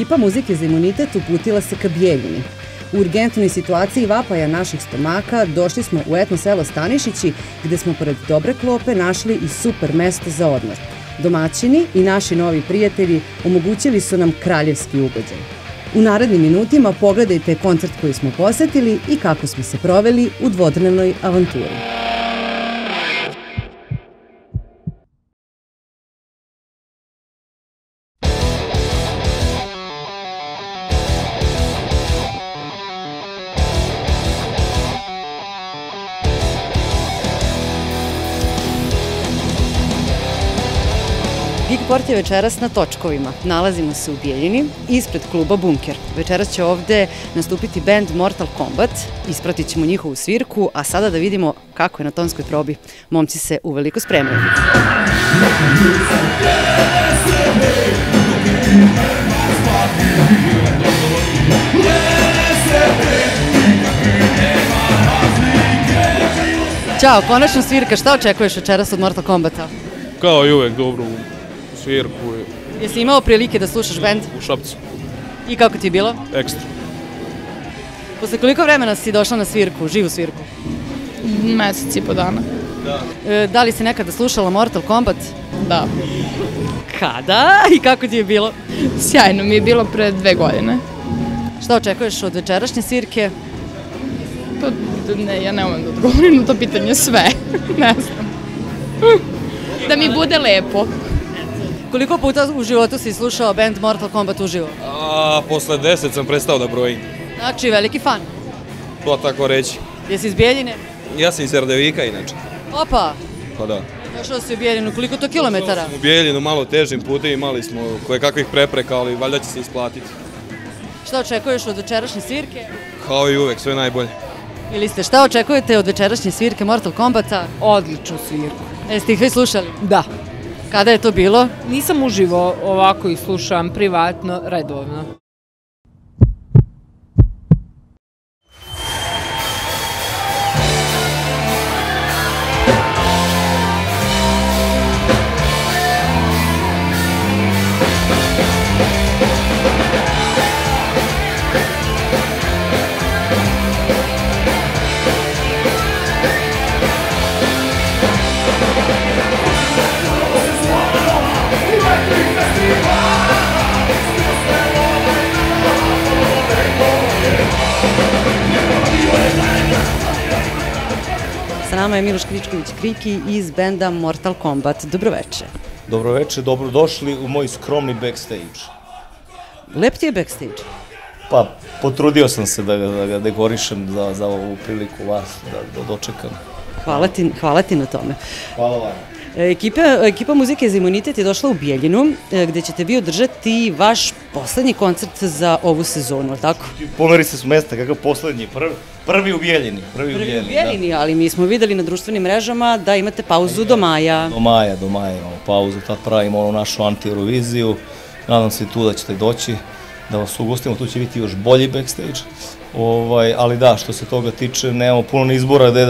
Ekipa muzike za imunitet uputila se ka Bijeljini. U urgentnoj situaciji vapaja naših stomaka došli smo u etno selo Stanišići, gde smo pored dobre klope našli i super mesto za odmor. Domaćini i naši novi prijatelji omogućili su nam kraljevski ugođaj. U narednim minutima pogledajte koncert koji smo posetili i kako smo se proveli u dvodnevnoj avanturi. Geekport je večeras na točkovima. Nalazimo se u Bijeljini, ispred kluba Bunker. Večeras će ovde nastupiti band Mortal Kombat, ispratit ćemo njihovu svirku, a sada da vidimo kako je na tonskoj probi. Momci se uveliko spremaju. Ćao, konačno svirka. Šta očekuješ večeras od Mortal Kombata? Kao i uvek, dobru svirku. Jesi imao prilike da slušaš bend? U Šapcu. I kako ti je bilo? Ekstra. Posle koliko vremena si došla na svirku, živu svirku? Mesec i po dana. Da li si nekada slušala Mortal Kombat? Da. Kada? I kako ti je bilo? Sjajno mi je bilo pre 2 godine. Šta očekuješ od večerašnje svirke? Pa ne, ja ne umem da odgovorim na to pitanje sve. Ne znam. Da mi bude lepo. Koliko puta u životu si slušao band Mortal Kombat uživo? Posle 10 sam prestao da brojim. Znači, veliki fan. To tako reći. Jesi iz Bijeljine? Ja sam iz Erdevika inače. Opa! Pa da. Došao si u Bijeljinu, koliko to kilometara? U Bijeljinu malo težim putem, imali smo koje kakvih prepreka, ali valjda će se isplatiti. Šta očekuješ od večerašnje svirke? Kao i uvek, sve najbolje. Ili ste, šta očekujete od večerašnje svirke Mortal Kombata? Odličnu svirku. Jeste ih vi slušali? Da. Kada je to bilo? Nisam uživo, ovako ih slušam privatno, redovno. Sa nama je Miloš Kričković-Kriki iz benda Mortal Kombat. Dobroveče. Dobroveče, dobrodošli u moj skromni backstage. Lep ti je backstage? Pa, potrudio sam se da ga dekorišem za ovu priliku vas, da dočekam. Hvala ti na tome. Hvala vam. Ekipa muzike za imunitet je došla u Bijeljinu, gde ćete vi održati vaš poslednji koncert za ovu sezonu, tako? Pomeri se s mesta, kakav poslednji, prvi u Bijeljini. Prvi u Bijeljini, ali mi smo videli na društvenim mrežama da imate pauzu do maja. Do maja imamo pauzu, tad pravimo onu našu anti-Euroviziju. Nadam se i tu da ćete doći, da vas ugostimo, tu će biti još bolji backstage. Ali da, što se toga tiče, nemamo puno izbora gde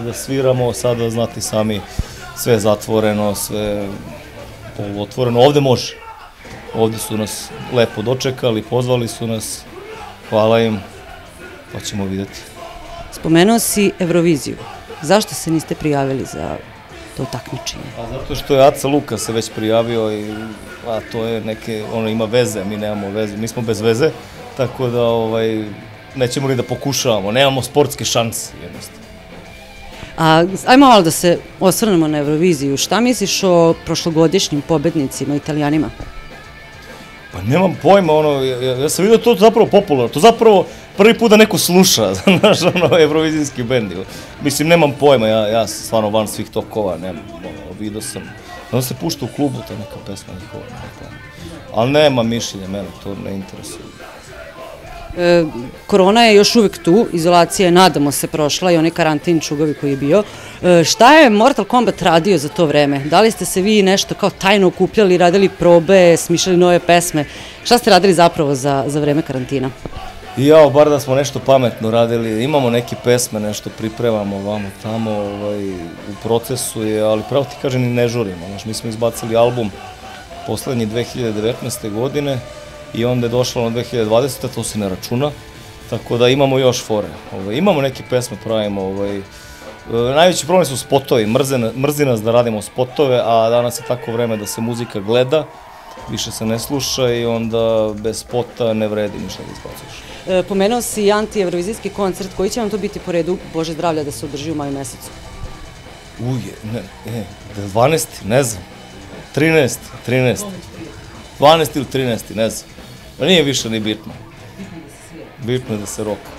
da sviramo, sada znate sami, sve zatvoreno, sve poluotvoreno, ovde može. Ovde su nas lepo dočekali, pozvali su nas, hvala im, pa ćemo videti. Spomenuo si Euroviziju, zašto se niste prijavili za to takmičenje? Zato što je Aca Luka se već prijavio, a to je ono ima veze, mi nemamo veze, mi smo bez veze, tako da nećemo li da pokušavamo, nemamo sportske šanse jednostavno. Ajmo malo da se osvrnemo na Euroviziju. Šta misliš o prošlogodišnjim pobednicima, Italijanima? Pa nemam pojma, ja sam vidio to zapravo popularno, to zapravo prvi put da neko sluša, znaš, evrovizijski bend. Mislim, nemam pojma, ja sam stvarno van svih tokova, vidio sam, da se pušta u klubu ta neka pesma njihova, ali nema mišljenja, mene to ne interesuje. Korona je još uvek tu, izolacija je, nadamo se, prošla i onaj karantin čugavi koji je bio. Šta je Mortal Kombat radio za to vreme? Da li ste se vi nešto kao tajno okupljali, radili probe, smišljali nove pesme? Šta ste radili zapravo za vreme karantina? Bar da smo nešto pametno radili, imamo neke pesme, nešto pripremamo vamo tamo, u procesu je, ali pravo ti kažem i ne žurimo. Mi smo izbacili album poslednji 2019. godine i onda je došlo na 2020. To se ne računa, tako da imamo još fore. Imamo neke pesme, pravimo, najveći problem su spotovi, mrzi nas da radimo spotove, a danas je tako vreme da se muzika gleda, više se ne sluša i onda bez spota ne vredi ništa da izbacuješ. Pomenuo si anti-evrovizijski koncert, koji će vam to biti po redu, Bože zdravlja, da se održi u maju mesecu? 12. ne znam, 13. 12. ili 13. ne znam, nije više ni bitno. Bitno je da se roka.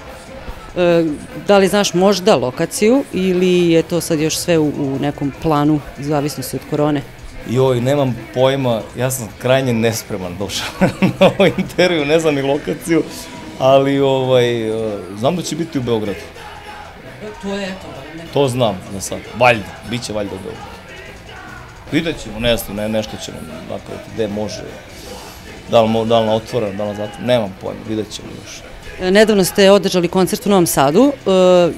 Da li znaš možda lokaciju ili je to sad još sve u nekom planu, zavisnosti od korone? Joj, nemam pojma, ja sam krajnje nespreman došao na ovaj intervju, ne znam ni lokaciju, ali znam da će biti u Beogradu. To je to. To znam za sad, valjda, bit će valjda u Beogradu. Vidjet ćemo, ne znam, nešto ćemo napraviti, gde može, da li na otvoren, da li na zatvoren, nemam pojma, vidjet ćemo još. Nedavno ste održali koncert u Novom Sadu.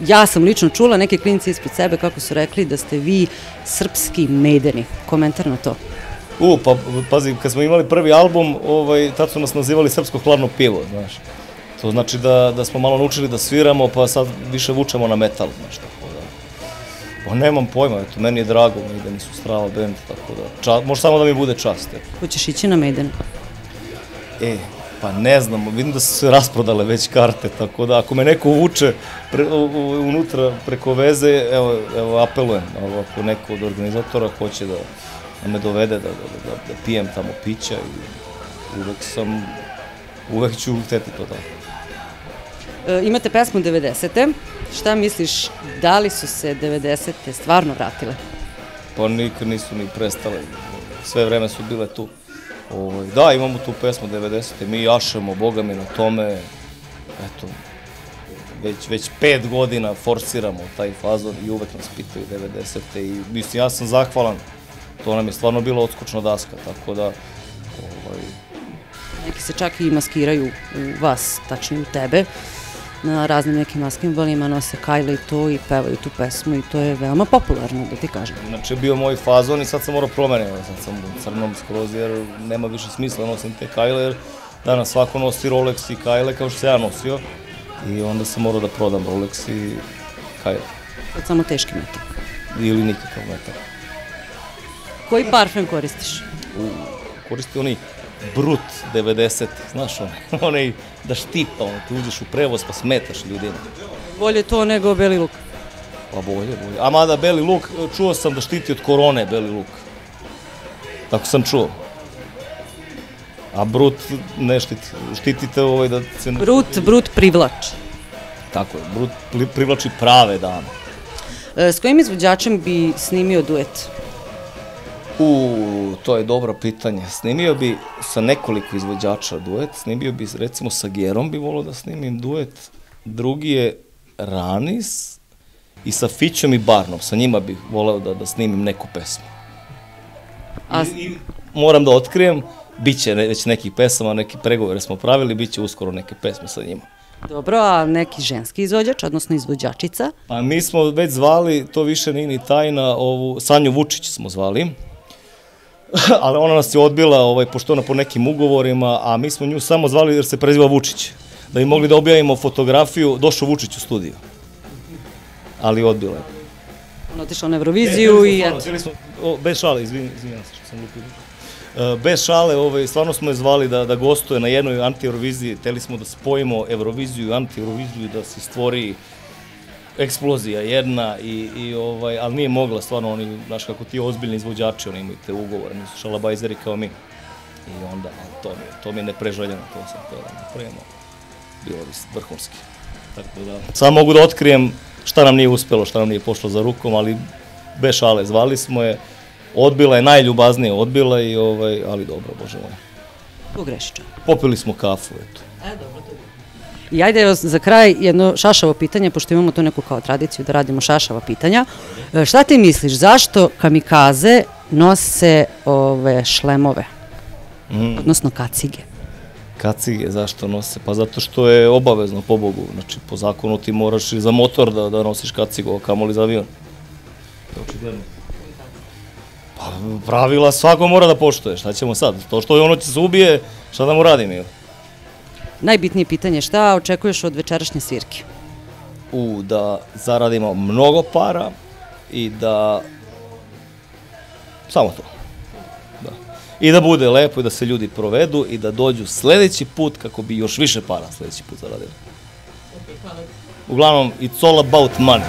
Ja sam lično čula neke klinice ispred sebe kako su rekli da ste vi srpski Maideni. Komentar na to? Pa pazi, kad smo imali prvi album, tad su nas nazivali srpsko hladno pivo, znaš. To znači da smo malo naučili da sviramo, pa sad više vučemo na metal, znaš, tako da. Pa nemam pojma, eto, meni je drago, Maideni su strava band, tako da, može samo da mi bude čast. Hoćeš ići na Maiden? Pa ne znam, vidim da su se rasprodale već karte, tako da ako me neko uvuče unutra preko veze, evo apelujem, ako neko od organizatora hoće da me dovede, da pijem tamo pića i uvek ću hteti to da. Imate pesmu 90. Šta misliš, da li su se 90. stvarno vratile? Pa nikad nisu ni prestale, sve vreme su bile tu. Da, imamo tu pesmu 90. Mi jašemo, Boga mi na tome, eto, već 5 godina forsiramo taj fazon i uvek nas pitaju 90. I mislim, ja sam zahvalan, to nam je stvarno bila odskočna daska, tako da... Neki se čak i maskiraju u vas, tačnije u tebe, na raznim nekim maskimbalima, nose kajle i to i pevaju tu pesmu i to je veoma popularno, da ti kažem. Inače je bio moj fazon i sad sam morao promeniti, sad sam u crnom skroz jer nema više smisla nosim te kajle jer danas svako nosi Rolex i kajle kao što se ja nosio i onda sam morao da prodam Rolex i kajle. Od samo teški metal? Ili nikakav metal. Koji parfem koristiš? Koristi onaj Brut 90, znaš onaj da štipa, ti uđeš u prevoz pa smetaš ljudima. Bolje to nego beli luk? Pa bolje. A mada beli luk, čuo sam da štiti od korone beli luk. Tako sam čuo. A Brut ne štiti, štitite da se... Brut privlači. Tako je, Brut privlači prave dame. S kojim izvođačem bi snimio duet? To je dobro pitanje. Snimio bi sa nekoliko izvođača duet, snimio bi recimo sa Gerom bi volao da snimim duet, drugi je Ranis i sa Fićom i Barnom, sa njima bih volao da snimim neku pesmu. I moram da otkrijem, bit će već nekih pesama, neki pregovore smo pravili, bit će uskoro neke pesme sa njima. Dobro, a neki ženski izvođač, odnosno izvođačica? Pa mi smo već zvali, to više nije ni tajna, Sanju Vučić smo zvali. Ali ona nas je odbila, pošto ona po nekim ugovorima, a mi smo nju samo zvali jer se preziva Vučić. Da bi mogli da objavimo fotografiju, došao Vučić u studiju. Ali odbila je. Ona otišla na Euroviziju i eto. Bez šale, izvinjam se što sam lupio. Bez šale, stvarno smo je zvali da gostuje na jednoj anti-Euroviziji. Hteli smo da spojimo Euroviziju i anti-Euroviziju, da se stvori eksplozija jedna, ali nije mogla, stvarno, oni, znaš kako ti ozbiljni izvođači, oni imaju te ugovore, nisu šalabajzeri kao mi. I onda, to mi je nepreželjeno, to sam htio da napravimo, bilo bi vrhunski. Tako da, samo mogu da otkrijem šta nam nije uspelo, šta nam nije pošlo za rukom, ali bez šale, zvali smo je, odbila je, najljubaznije odbila i, ali dobro, Bože moj. Pogreši čak. Popili smo kafu, eto. Dobro. I ajde za kraj jedno šašavo pitanje, pošto imamo tu neku kao tradiciju da radimo šašava pitanja. Šta ti misliš, zašto kamikaze nose šlemove, odnosno kacige? Kacige, zašto nose? Pa zato što je obavezno, po Bogu. Znači, po zakonu ti moraš i za motor da nosiš kacigu, a kamoli za avion. Očigledno. Pa pravila svako mora da poštuje, šta ćemo sad? To što ono će se ubije, šta da mu radim? Najbitnije pitanje, šta očekuješ od večerašnje svirke? Da zaradimo mnogo para i da... Samo to. Da. I da bude lepo i da se ljudi provedu i da dođu sledeći put kako bi još više para sledeći put zaradili. Uglavnom, it's all about money.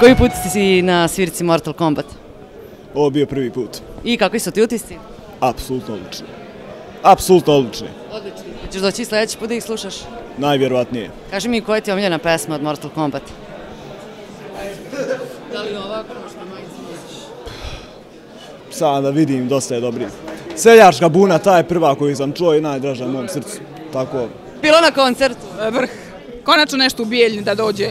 Koji put si na svirci Mortal Kombat? Ovo je bio prvi put. I kakvi su ti utisci? Apsolutno odlični. Apsolutno odlični. Odlični. Hoćeš doći sledeći put da ih slušaš? Najvjerovatnije. Kaži mi koja ti je omiljena pesma od Mortal Kombat? Da li ovako možda majicu nosiš? Sad da vidim, dosta je dobri. Seljačka buna, ta je prva koju sam čuo i najdraža mom srcu. Tako. Bilo na koncertu? Vrh. Konačno nešto u Bijeljni da dođe.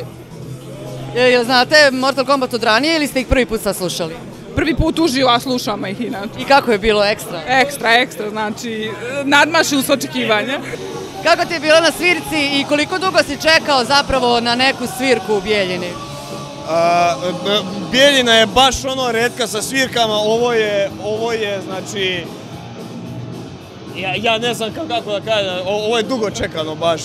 Jel znate Mortal Kombat od ranije ili ste ih prvi put sad slušali? Prvi put uživo, a slušamo ih inače. I kako je bilo ekstra? Ekstra, znači nadmašili su očekivanja. Kako ti je bilo na svirci i koliko dugo si čekao zapravo na neku svirku u Bijeljini? Bijeljina je baš ono retka sa svirkama, ovo je znači, ja ne znam kako da kažem, ovo je dugo čekano baš.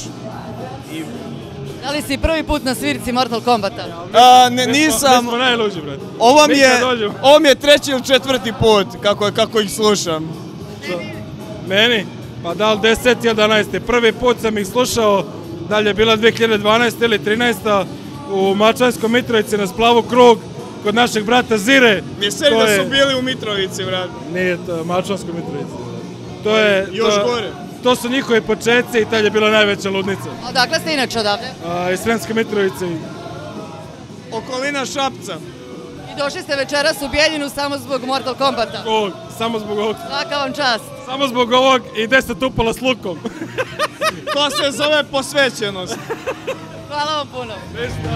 Da li si prvi put na svirci Mortal Kombata? Nisam. Mi smo najluđi, brate. Ovo mi je treći ili četvrti put kako ih slušam. Meni? Pa da li 10. ili 11. Prvi put sam ih slušao, da li je bila 2012. ili 13. u Mačvanskoj Mitrovici na Splavu Krug, kod našeg brata Zire. Mislim da su bili u Mitrovici, brate. Nije to, Mačvanskoj Mitrovici. To je... Još gore. To su njihovi početci i tad je bila najveća ludnica. Odakle ste inače odavde? Iz Sremske Mitrovice. Okolina Šapca. I došli ste večeras u Bijeljinu samo zbog Mortal Kombata? Samo zbog ovog. Svaka vam čast. Samo zbog ovog i 10 upala s lukom. To se zove posvećenost. Hvala vam puno. Ništa.